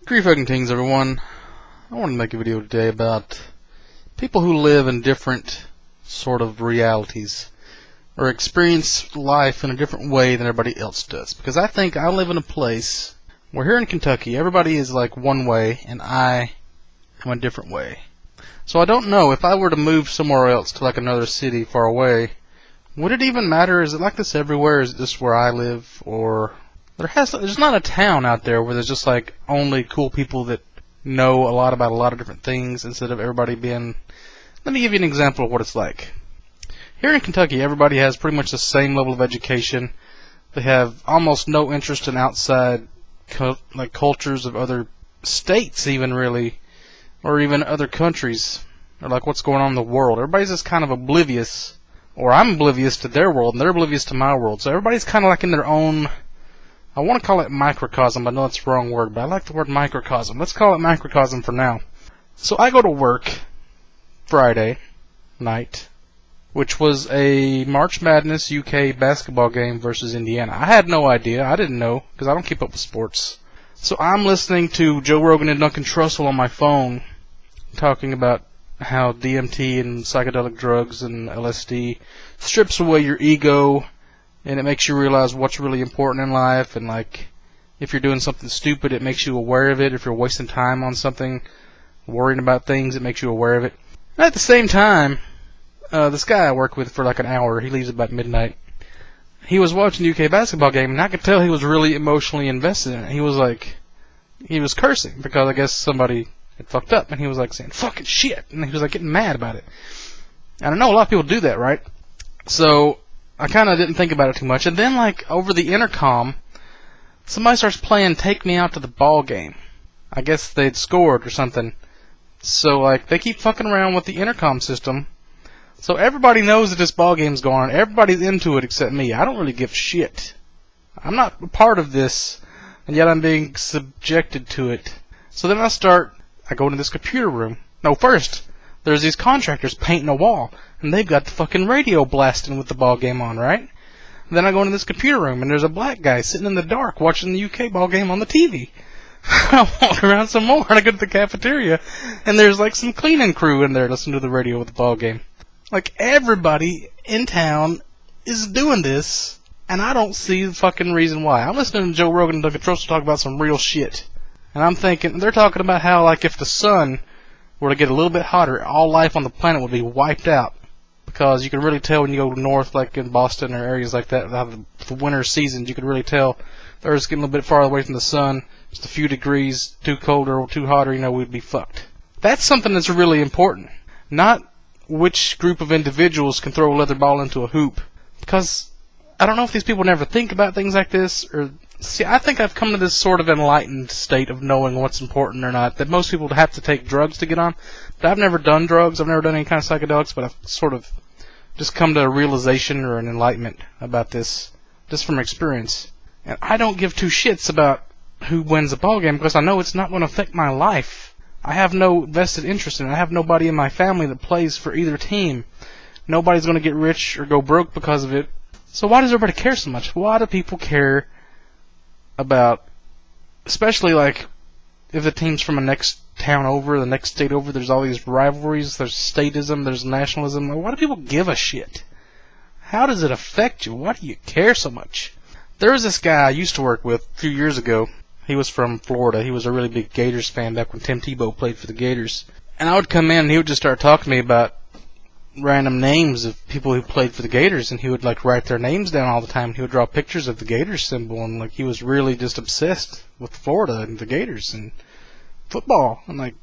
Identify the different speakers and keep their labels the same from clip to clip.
Speaker 1: Grief fucking things, everyone. I want to make a video today about people who live in different sort of realities or experience life in a different way than everybody else does. Because I think I live in a place where here in Kentucky, everybody is like one way and I am a different way. So I don't know if I were to move somewhere else to like another city far away, would it even matter? Is it like this everywhere? Is it just where I live? Or there's not a town out there where there's just like only cool people that know a lot about a lot of different things instead of everybody being... Let me give you an example of what it's like. Here in Kentucky, everybody has pretty much the same level of education. They have almost no interest in outside cultures of other states, even really, or even other countries, or like what's going on in the world. Everybody's just kind of oblivious, or I'm oblivious to their world, and they're oblivious to my world. So everybody's kind of like in their own... I want to call it microcosm. I know it's the wrong word, but I like the word microcosm. Let's call it microcosm for now. So I go to work Friday night, which was a March Madness UK basketball game versus Indiana. I had no idea. I didn't know, because I don't keep up with sports. So I'm listening to Joe Rogan and Duncan Trussell on my phone, talking about how DMT and psychedelic drugs and LSD strips away your ego, and it makes you realize what's really important in life, and like, if you're doing something stupid, it makes you aware of it. If you're wasting time on something, worrying about things, it makes you aware of it. And at the same time, this guy I work with for like an hour, he leaves about midnight, he was watching the UK basketball game, and I could tell he was really emotionally invested in it. He was cursing, because I guess somebody had fucked up, and he was like saying, fucking shit, and he was like getting mad about it. And I know a lot of people do that, right? So I kind of didn't think about it too much. And then, like, over the intercom, somebody starts playing Take Me Out to the Ball Game. I guess they'd scored or something. So, like, they keep fucking around with the intercom system. So everybody knows that this ball game's going on. Everybody's into it except me. I don't really give a shit. I'm not a part of this, and yet I'm being subjected to it. So then I go into this computer room. No, first, there's these contractors painting a wall, and they've got the fucking radio blasting with the ball game on, right? Then I go into this computer room, and there's a black guy sitting in the dark watching the UK ball game on the TV. I walk around some more, and I go to the cafeteria, and there's like some cleaning crew in there listening to the radio with the ball game. Like, everybody in town is doing this, and I don't see the fucking reason why. I'm listening to Joe Rogan and Duncan Trussell talk about some real shit. And I'm thinking, they're talking about how, like, if the sun were to get a little bit hotter, all life on the planet would be wiped out. Because you can really tell when you go north, like in Boston or areas like that, the winter seasons, you can really tell the Earth's getting a little bit farther away from the sun, just a few degrees too cold or too hot, or, we'd be fucked. That's something that's really important. Not which group of individuals can throw a leather ball into a hoop. Because I don't know if these people never think about things like this, or... See, I think I've come to this sort of enlightened state of knowing what's important or not, that most people have to take drugs to get on. But I've never done drugs, I've never done any kind of psychedelics, but I've sort of just come to a realization or an enlightenment about this, just from experience. And I don't give two shits about who wins a ball game, because I know it's not going to affect my life. I have no vested interest in it. I have nobody in my family that plays for either team. Nobody's going to get rich or go broke because of it. So why does everybody care so much? Why do people care about, especially like if the team's from the next town over, the next state over, there's all these rivalries, there's statism, there's nationalism. Why do people give a shit? How does it affect you? Why do you care so much? There was this guy I used to work with a few years ago. He was from Florida. He was a really big Gators fan back when Tim Tebow played for the Gators. And I would come in and he would just start talking to me about random names of people who played for the Gators, and he would like write their names down all the time. He would draw pictures of the Gators symbol, and like he was really just obsessed with Florida and the Gators and football. And like,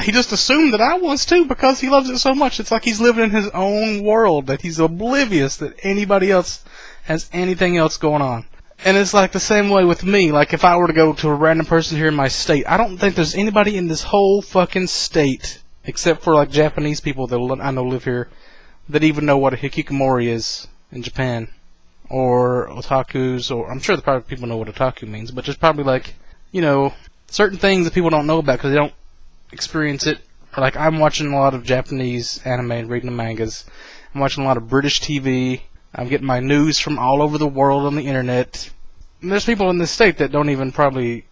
Speaker 1: he just assumed that I was too, because he loves it so much. It's like he's living in his own world, that he's oblivious that anybody else has anything else going on. And it's like the same way with me. Like, if I were to go to a random person here in my state, I don't think there's anybody in this whole fucking state, except for like Japanese people that I know live here, that even know what a hikikomori is in Japan, or otakus, or I'm sure the probably people know what otaku means, but there's probably like, certain things that people don't know about because they don't experience it. Or like, I'm watching a lot of Japanese anime and reading the mangas. I'm watching a lot of British TV. I'm getting my news from all over the world on the internet. And there's people in this state that don't even probably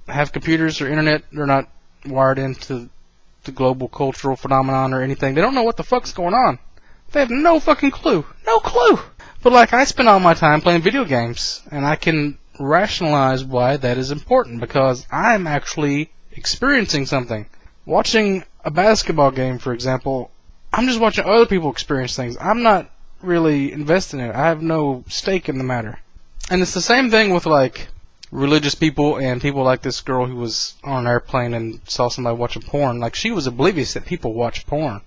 Speaker 1: have computers or internet. They're not wired into the global cultural phenomenon or anything. They don't know what the fuck's going on. They have no fucking clue. No clue! But like, I spend all my time playing video games, and I can rationalize why that is important, because I'm actually experiencing something. Watching a basketball game, for example, I'm just watching other people experience things. I'm not really invested in it. I have no stake in the matter. And it's the same thing with, like, religious people and people like this girl who was on an airplane and saw somebody watching porn. Like, she was oblivious that people watch porn.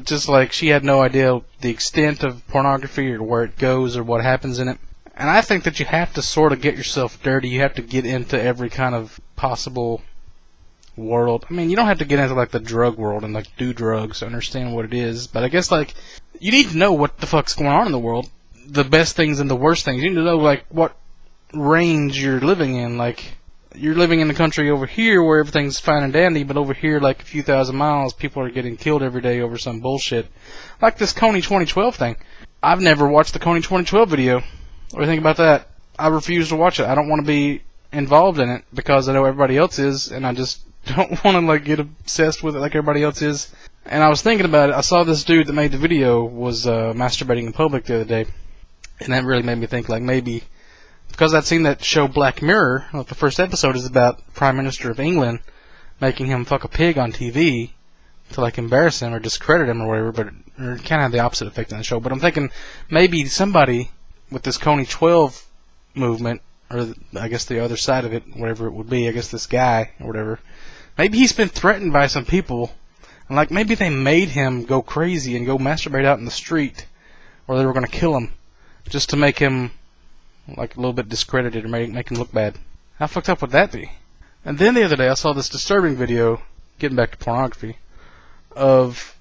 Speaker 1: Just like she had no idea the extent of pornography or where it goes or what happens in it. And I think that you have to sort of get yourself dirty. You have to get into every kind of possible world. I mean, you don't have to get into like the drug world and like do drugs to understand what it is. But I guess like you need to know what the fuck's going on in the world. The best things and the worst things. You need to know like what range you're living in. Like, you're living in the country over here where everything's fine and dandy, but over here, like a few thousand miles, people are getting killed every day over some bullshit. Like this Coney 2012 thing. I've never watched the Coney 2012 video. What do you think about that? I refuse to watch it. I don't want to be involved in it because I know everybody else is, and I just don't want to like get obsessed with it like everybody else is. And I was thinking about it. I saw this dude that made the video was masturbating in public the other day, and that really made me think like maybe because I'd seen that show Black Mirror. Like the first episode is about the Prime Minister of England making him fuck a pig on TV to like embarrass him or discredit him or whatever, but it kind of had the opposite effect on the show. But I'm thinking maybe somebody with this Coney 12 movement, or I guess the other side of it, whatever it would be, I guess this guy or whatever, maybe he's been threatened by some people, and like maybe they made him go crazy and go masturbate out in the street, or they were going to kill him just to make him like a little bit discredited or make him look bad. How fucked up would that be? And then the other day I saw this disturbing video, getting back to pornography, of,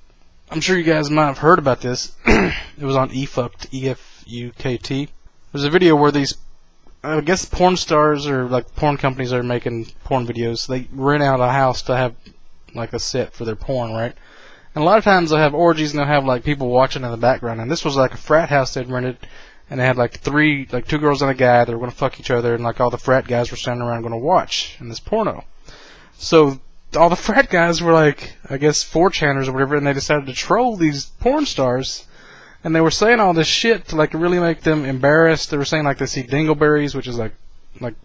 Speaker 1: I'm sure you guys might have heard about this. It was on eFukt, E-F-U-K-T. It was a video where these, I guess porn stars or like porn companies are making porn videos. They rent out a house to have like a set for their porn, right? And a lot of times they'll have orgies and they'll have like people watching in the background. And this was like a frat house they'd rented. And they had like two girls and a guy that were going to fuck each other, and like all the frat guys were standing around going to watch in this porno. So all the frat guys were like, I guess 4chaners or whatever, and they decided to troll these porn stars. And they were saying all this shit to like really make them embarrassed. They were saying like they see dingleberries, which is like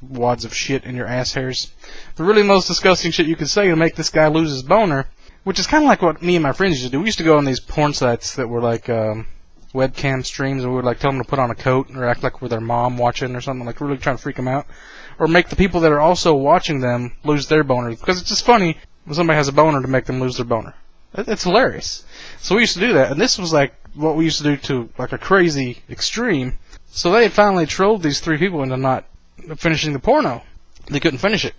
Speaker 1: wads of shit in your ass hairs. The really most disgusting shit you could say to make this guy lose his boner, which is kind of like what me and my friends used to do. We used to go on these porn sites that were like webcam streams, and we would like tell them to put on a coat or act like we're their mom watching or something, like really trying to freak them out, or make the people that are also watching them lose their boner, because it's just funny when somebody has a boner to make them lose their boner. It's hilarious. So we used to do that, and this was like what we used to do to like a crazy extreme. So they had finally trolled these 3 people into not finishing the porno. They couldn't finish it.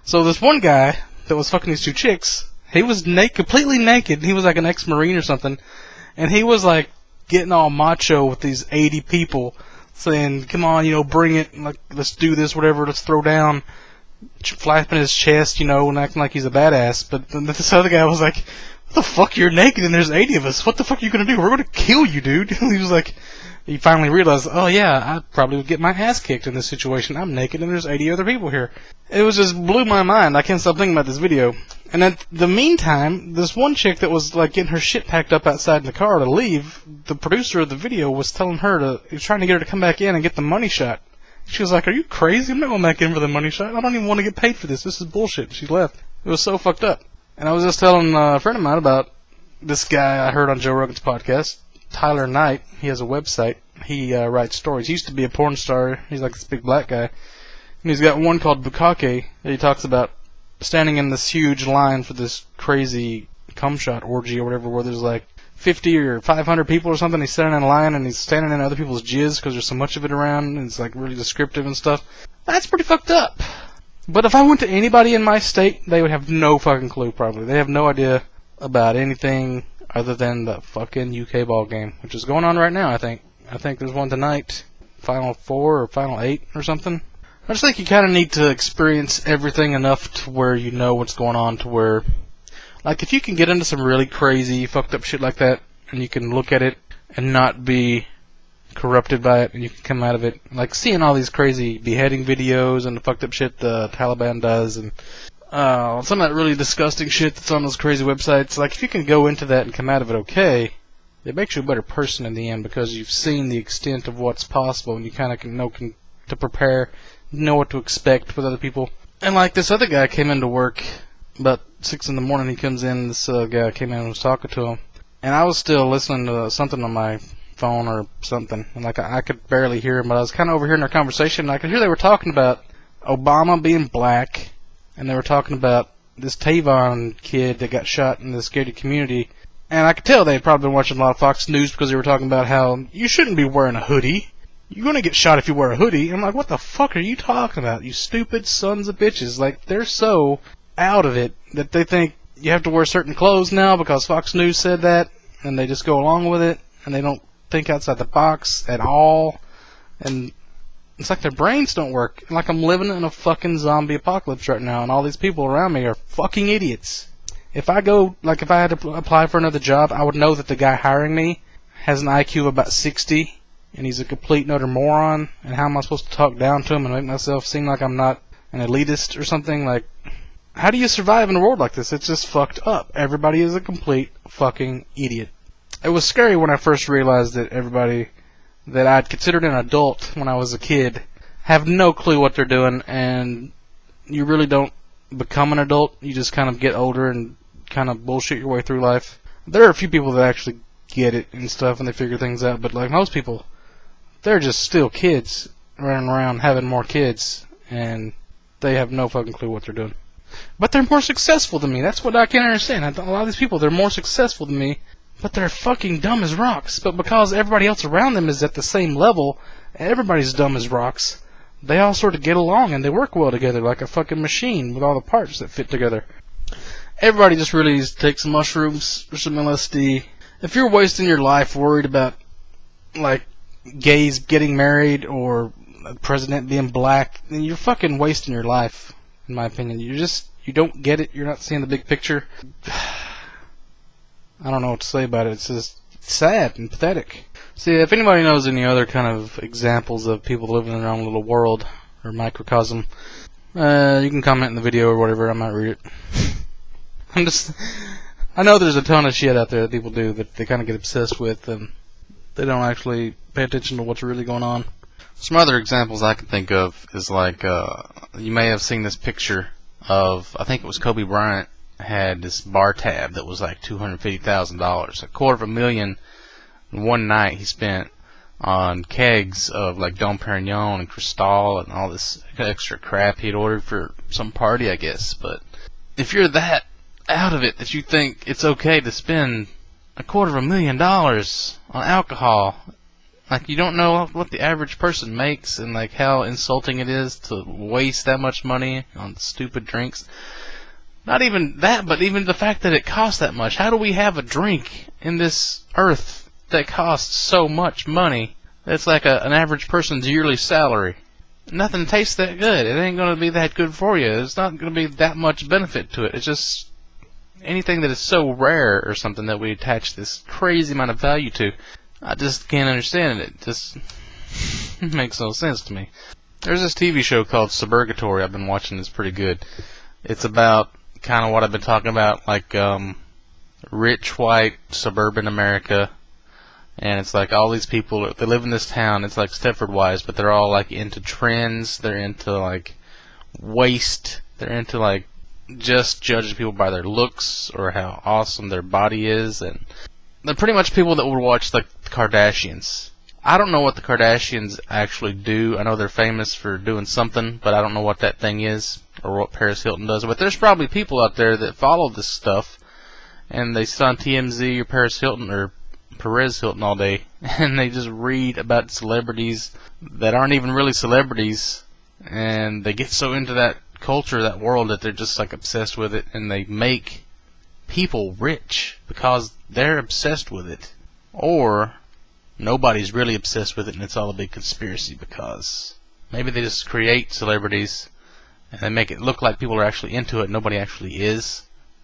Speaker 1: So this one guy that was fucking these 2 chicks, he was completely naked. He was like an ex-Marine or something, and he was like getting all macho with these 80 people, saying, come on, bring it, like, let's do this, whatever, let's throw down, flapping his chest, and acting like he's a badass. But then this other guy was like, what the fuck, you're naked and there's 80 of us, what the fuck are you gonna do? We're gonna kill you, dude. He was like, he finally realized, oh yeah, I probably would get my ass kicked in this situation. I'm naked and there's 80 other people here. It was just blew my mind. I can't stop thinking about this video. And in the meantime, this one chick that was like getting her shit packed up outside in the car to leave, the producer of the video was telling her he was trying to get her to come back in and get the money shot. She was like, are you crazy? I'm not going back in for the money shot. I don't even want to get paid for this. This is bullshit. She left. It was so fucked up. And I was just telling a friend of mine about this guy I heard on Joe Rogan's podcast, Tyler Knight. He has a website. He writes stories. He used to be a porn star. He's like this big black guy. And he's got one called Bukake that he talks about standing in this huge line for this crazy cum shot orgy or whatever, where there's like 50 or 500 people or something. He's standing in a line and he's standing in other people's jizz because there's so much of it around, and it's like really descriptive and stuff. That's pretty fucked up. But if I went to anybody in my state, they would have no fucking clue probably. They have no idea about anything other than the fucking UK ball game, which is going on right now, I think. I think there's one tonight, Final 4 or Final 8 or something. I just think you kind of need to experience everything enough to where you know what's going on, to where, like, if you can get into some really crazy, fucked up shit like that, and you can look at it and not be corrupted by it, and you can come out of it. Like seeing all these crazy beheading videos and the fucked up shit the Taliban does, and some of that really disgusting shit that's on those crazy websites. Like, if you can go into that and come out of it okay, it makes you a better person in the end, because you've seen the extent of what's possible, and you kind of can know to prepare, know what to expect with other people. And like this other guy came into work about 6 in the morning. He comes in, this guy came in and was talking to him, and I was still listening to something on my phone or something, and like I could barely hear him, but I was kind of overhearing their conversation, and I could hear they were talking about Obama being black, and they were talking about this Tavon kid that got shot in this gated community, and I could tell they had probably been watching a lot of Fox News, because they were talking about how you shouldn't be wearing a hoodie. You're going to get shot if you wear a hoodie. I'm like, what the fuck are you talking about, you stupid sons of bitches? Like, they're so out of it that they think you have to wear certain clothes now because Fox News said that, and they just go along with it, and they don't think outside the box at all, and it's like their brains don't work. Like, I'm living in a fucking zombie apocalypse right now, and all these people around me are fucking idiots. If I had to apply for another job, I would know that the guy hiring me has an IQ of about 60, and he's a complete and utter moron, and how am I supposed to talk down to him and make myself seem like I'm not an elitist or something? Like, how do you survive in a world like this? It's just fucked up. Everybody is a complete fucking idiot. It was scary when I first realized that everybody that I'd considered an adult when I was a kid have no clue what they're doing, and you really don't become an adult. You just kind of get older and kind of bullshit your way through life. There are a few people that actually get it and stuff, and they figure things out, but like most people, they're just still kids running around having more kids, and they have no fucking clue what they're doing. But they're more successful than me. That's what I can't understand. A lot of these people, they're more successful than me, but they're fucking dumb as rocks. But because everybody else around them is at the same level, everybody's dumb as rocks, they all sort of get along and they work well together like a fucking machine with all the parts that fit together. Everybody just really needs to take some mushrooms or some LSD. If you're wasting your life worried about, like, gays getting married or the president being black, then you're fucking wasting your life, in my opinion. You don't get it. You're not seeing the big picture. I don't know what to say about it. It's just sad and pathetic. See, if anybody knows any other kind of examples of people living in their own little world or microcosm, you can comment in the video or whatever. I might read it. I know there's a ton of shit out there that people do that they kind of get obsessed with, and they don't actually pay attention to what's really going on. Some other examples I can think of is like, you may have seen this picture of, I think it was Kobe Bryant had this bar tab that was like $250,000, $250,000 in one night he spent on kegs of like Dom Perignon and Cristal and all this extra crap he'd ordered for some party, I guess. But if you're that out of it that you think it's okay to spend $250,000 on alcohol, like, you don't know what the average person makes and like how insulting it is to waste that much money on stupid drinks. Not even that, but even the fact that it costs that much. How do we have a drink in this earth that costs so much money? That's like an average person's yearly salary. Nothing tastes that good. It ain't going to be that good for you. It's not going to be that much benefit to it. It's just anything that is so rare or something that we attach this crazy amount of value to. I just can't understand it. It just makes no sense to me. There's this TV show called Suburgatory I've been watching. It's pretty good. It's about kind of what I've been talking about, like rich white suburban America, and it's like all these people, they live in this town. It's like Stepford Wives, but they're all like into trends. They're into like waste. They're into like just judging people by their looks or how awesome their body is, and they're pretty much people that would watch like the Kardashians. I don't know what the Kardashians actually do. I know they're famous for doing something, but I don't know what that thing is or what Paris Hilton does. But there's probably people out there that follow this stuff, and they sit on TMZ or Paris Hilton or Perez Hilton all day, and they just read about celebrities that aren't even really celebrities, and they get so into that culture, that world, that they're just like obsessed with it, and they make people rich because they're obsessed with it. Or nobody's really obsessed with it and it's all a big conspiracy, because maybe they just create celebrities and they make it look like people are actually into it. Nobody actually is.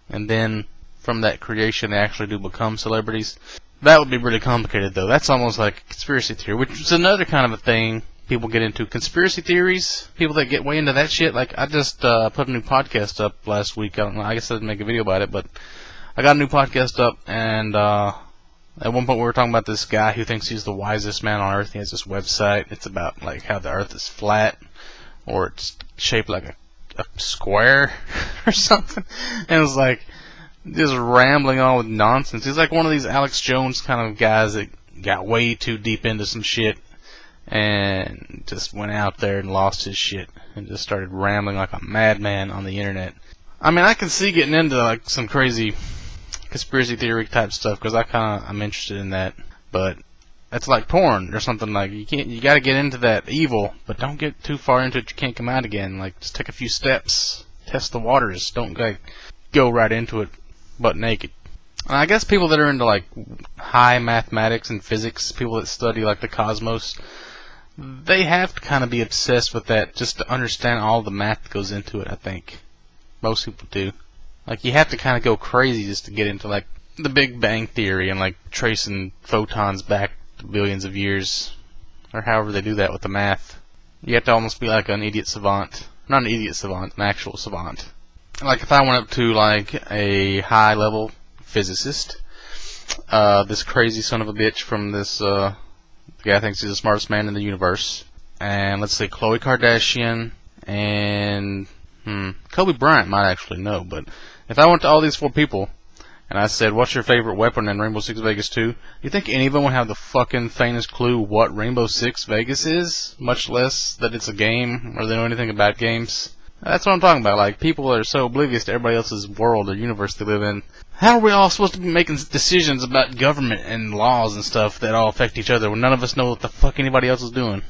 Speaker 1: And then from that creation they actually do become celebrities. That would be really complicated, though. That's almost like a conspiracy theory, which is another kind of a thing people get into. Conspiracy theories, people that get way into that shit. Like, I just put a new podcast up last week. I don't know, I guess I didn't make a video about it, but I got a new podcast up, and at one point we were talking about this guy who thinks he's the wisest man on Earth. He has this website. It's about, like, how the Earth is flat, or it's shaped like a square, or something. And it was like, just rambling on with nonsense. He's like one of these Alex Jones kind of guys that got way too deep into some shit and just went out there and lost his shit and just started rambling like a madman on the internet. I mean, I can see getting into like some crazy conspiracy theory type stuff because I'm interested in that, but it's like porn or something. Like, you gotta get into that evil, but don't get too far into it you can't come out again. Like, just take a few steps, test the waters, don't like go right into it butt naked. And I guess people that are into like high mathematics and physics, people that study like the cosmos, they have to kind of be obsessed with that just to understand all the math that goes into it. I think most people do. Like, you have to kind of go crazy just to get into like the Big Bang Theory and like tracing photons back to billions of years, or however they do that with the math. You have to almost be like an idiot savant. Not an idiot savant, an actual savant. Like, if I went up to like a high level physicist, this crazy son of a bitch from this the guy thinks he's the smartest man in the universe, and let's say Khloe Kardashian and Kobe Bryant might actually know, but if I went to all these four people and I said, what's your favorite weapon in Rainbow Six Vegas 2, you think any of them would have the fucking faintest clue what Rainbow Six Vegas is? Much less that it's a game or they know anything about games. That's what I'm talking about. Like, people are so oblivious to everybody else's world or universe they live in. How are we all supposed to be making decisions about government and laws and stuff that all affect each other when none of us know what the fuck anybody else is doing?